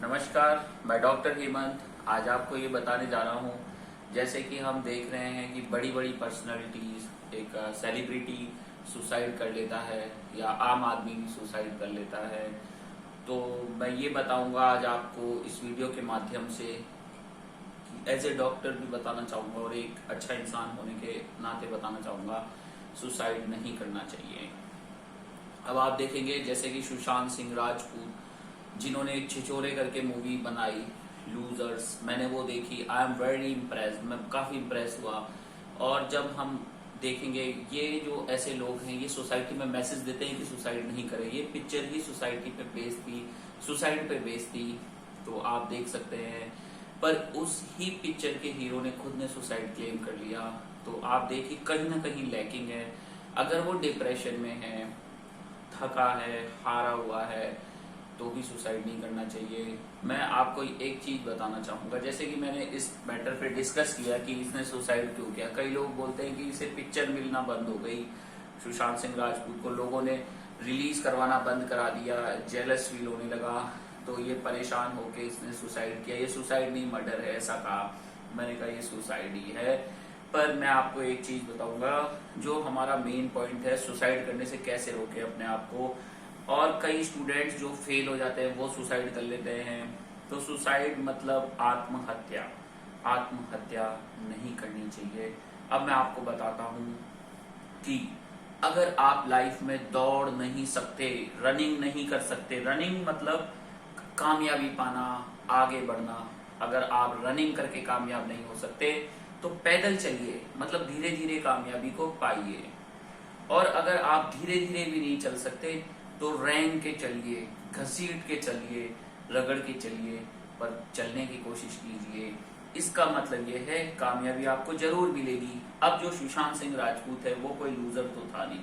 नमस्कार, मैं डॉक्टर हेमंत। आज आपको ये बताने जा रहा हूँ, जैसे कि हम देख रहे हैं कि बड़ी बड़ी पर्सनालिटीज, एक सेलिब्रिटी सुसाइड कर लेता है या आम आदमी भी सुसाइड कर लेता है। तो मैं ये बताऊंगा आज आपको इस वीडियो के माध्यम से कि एज ए डॉक्टर भी बताना चाहूँगा और एक अच्छा इंसान होने के नाते बताना चाहूँगा, सुसाइड नहीं करना चाहिए। अब आप देखेंगे जैसे कि सुशांत सिंह राजपूत, जिन्होंने छिछोरे करके मूवी बनाई लूजर्स, मैंने वो देखी। आई एम वेरी इम्प्रेस्ड, मैं काफ़ी इम्प्रेस हुआ। और जब हम देखेंगे ये जो ऐसे लोग हैं, ये सोसाइटी में मैसेज देते हैं कि सुसाइड नहीं करें। ये पिक्चर ही सोसाइटी पे बेस्ड थी, सुसाइड पे बेस्ड थी, तो आप देख सकते हैं। पर उस ही पिक्चर के हीरो ने खुद ने सुसाइड क्लेम कर लिया, तो आप देखिए कहीं ना कहीं लैकिंग है। अगर वो डिप्रेशन में है, थका है, हारा हुआ है, तो भी सुसाइड नहीं करना चाहिए। मैं आपको एक चीज बताना चाहूंगा, जैसे कि मैंने इस मैटर पे डिस्कस किया कि इसने सुसाइड क्यों किया। कई लोग बोलते हैं कि इसे पिक्चर मिलना बंद हो गई, सुशांत सिंह राजपूत को लोगों ने रिलीज करवाना बंद करा दिया, जेलस फील होने लगा, तो ये परेशान होके इसने सुसाइड किया। ये सुसाइड नहीं मर्डर है, ऐसा कहा। मैंने कहा ये सुसाइड ही है। पर मैं आपको एक चीज बताऊंगा, जो हमारा मेन पॉइंट है, सुसाइड करने से कैसे रोके अपने आप को। और कई स्टूडेंट्स जो फेल हो जाते हैं वो सुसाइड कर लेते हैं। तो सुसाइड मतलब आत्महत्या, आत्महत्या नहीं करनी चाहिए। अब मैं आपको बताता हूँ कि अगर आप लाइफ में दौड़ नहीं सकते, रनिंग नहीं कर सकते, रनिंग मतलब कामयाबी पाना, आगे बढ़ना, अगर आप रनिंग करके कामयाब नहीं हो सकते तो पैदल चलिए, मतलब धीरे धीरे कामयाबी को पाइए। और अगर आप धीरे धीरे भी नहीं चल सकते तो रैंक के चलिए, घसीट के चलिए, रगड़ के चलिए, पर चलने की कोशिश कीजिए। इसका मतलब यह है कामयाबी आपको जरूर मिलेगी। अब जो सुशांत सिंह राजपूत है वो कोई लूजर तो था नहीं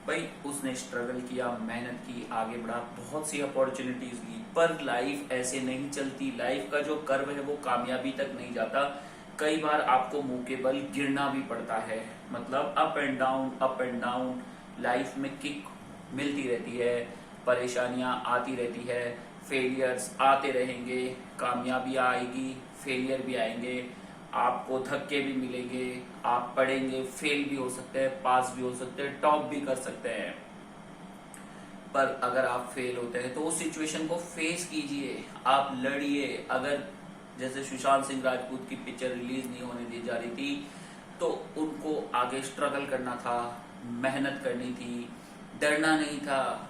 भाई, उसने स्ट्रगल किया, मेहनत की, आगे बढ़ा, बहुत सी अपॉर्चुनिटीज ली। पर लाइफ ऐसे नहीं चलती, लाइफ का जो कर्व है वो कामयाबी तक नहीं जाता। कई बार आपको मुंह के बल गिरना भी पड़ता है, मतलब up and down, up and down. Life में किक मिलती रहती है, परेशानियां आती रहती है, फेलियर्स आते रहेंगे, कामयाबियां आएगी, फेलियर भी आएंगे, आपको धक्के भी मिलेंगे, आप पढ़ेंगे, फेल भी हो सकते हैं, पास भी हो सकते हैं, टॉप भी कर सकते हैं। पर अगर आप फेल होते हैं तो उस सिचुएशन को फेस कीजिए, आप लड़िए। अगर जैसे सुशांत सिंह राजपूत की पिक्चर रिलीज नहीं होने दी जा रही थी, तो उनको आगे स्ट्रगल करना था, मेहनत करनी थी, डरना नहीं था।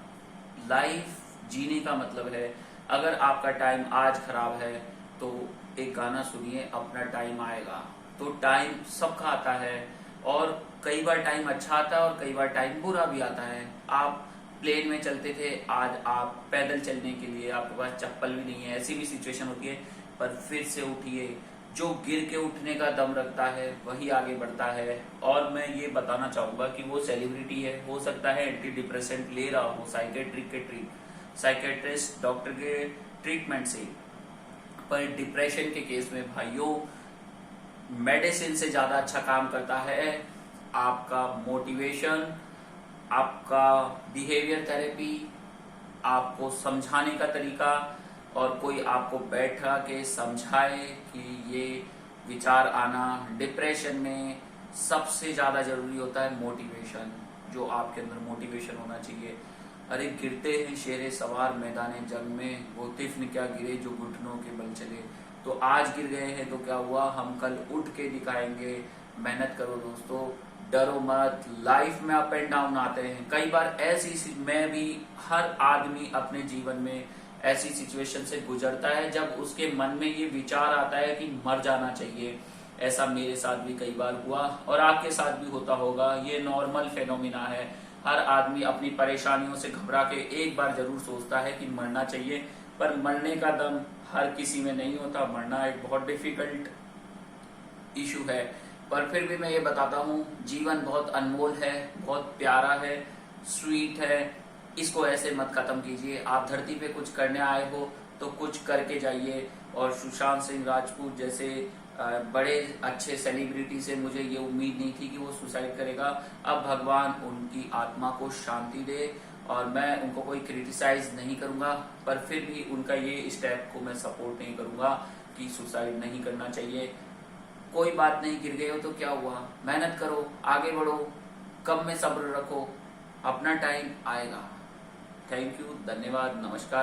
लाइफ जीने का मतलब है। अगर आपका टाइम आज खराब है तो एक गाना सुनिए, अपना टाइम आएगा। तो टाइम सबका आता है, और कई बार टाइम अच्छा आता है और कई बार टाइम बुरा भी आता है। आप प्लेन में चलते थे, आज आप पैदल चलने के लिए आपके पास चप्पल भी नहीं है, ऐसी भी सिचुएशन होती है, पर फिर से उठिए। जो गिर के उठने का दम रखता है वही आगे बढ़ता है। और मैं ये बताना चाहूंगा कि वो सेलिब्रिटी है, हो सकता है एंटी डिप्रेसेंट ले रहा हो साइकेट्रिस्ट डॉक्टर के ट्रीटमेंट से, पर डिप्रेशन के केस में भाइयों मेडिसिन से ज्यादा अच्छा काम करता है आपका मोटिवेशन, आपका बिहेवियर थेरेपी, आपको समझाने का तरीका, और कोई आपको बैठा के समझाए कि ये विचार आना। डिप्रेशन में सबसे ज्यादा जरूरी होता है मोटिवेशन, जो आपके अंदर मोटिवेशन होना चाहिए। अरे गिरते हैं शेरे सवार मैदाने जंग में, वो तिफ्न क्या गिरे जो घुटनों के बल चले। तो आज गिर गए हैं तो क्या हुआ, हम कल उठ के दिखाएंगे। मेहनत करो दोस्तों, डरो मत। लाइफ में अप एंड डाउन आते हैं, कई बार ऐसी, मैं भी, हर आदमी अपने जीवन में ऐसी सिचुएशन से गुजरता है जब उसके मन में ये विचार आता है कि मर जाना चाहिए। ऐसा मेरे साथ भी कई बार हुआ और आपके साथ भी होता होगा। ये नॉर्मल फेनोमिना है। हर आदमी अपनी परेशानियों से घबरा के एक बार जरूर सोचता है कि मरना चाहिए, पर मरने का दम हर किसी में नहीं होता। मरना एक बहुत डिफिकल्ट इशू है। पर फिर भी मैं ये बताता हूँ, जीवन बहुत अनमोल है, बहुत प्यारा है, स्वीट है। इसको ऐसे मत खत्म कीजिए। आप धरती पे कुछ करने आए हो तो कुछ करके जाइए। और सुशांत सिंह राजपूत जैसे बड़े अच्छे सेलिब्रिटी से मुझे ये उम्मीद नहीं थी कि वो सुसाइड करेगा। अब भगवान उनकी आत्मा को शांति दे, और मैं उनको कोई क्रिटिसाइज नहीं करूंगा, पर फिर भी उनका ये स्टेप को मैं सपोर्ट नहीं करूंगा कि सुसाइड नहीं करना चाहिए। कोई बात नहीं, गिर गए हो तो क्या हुआ, मेहनत करो, आगे बढ़ो, कम में सब्र रखो, अपना टाइम आएगा। थैंक यू, धन्यवाद, नमस्कार।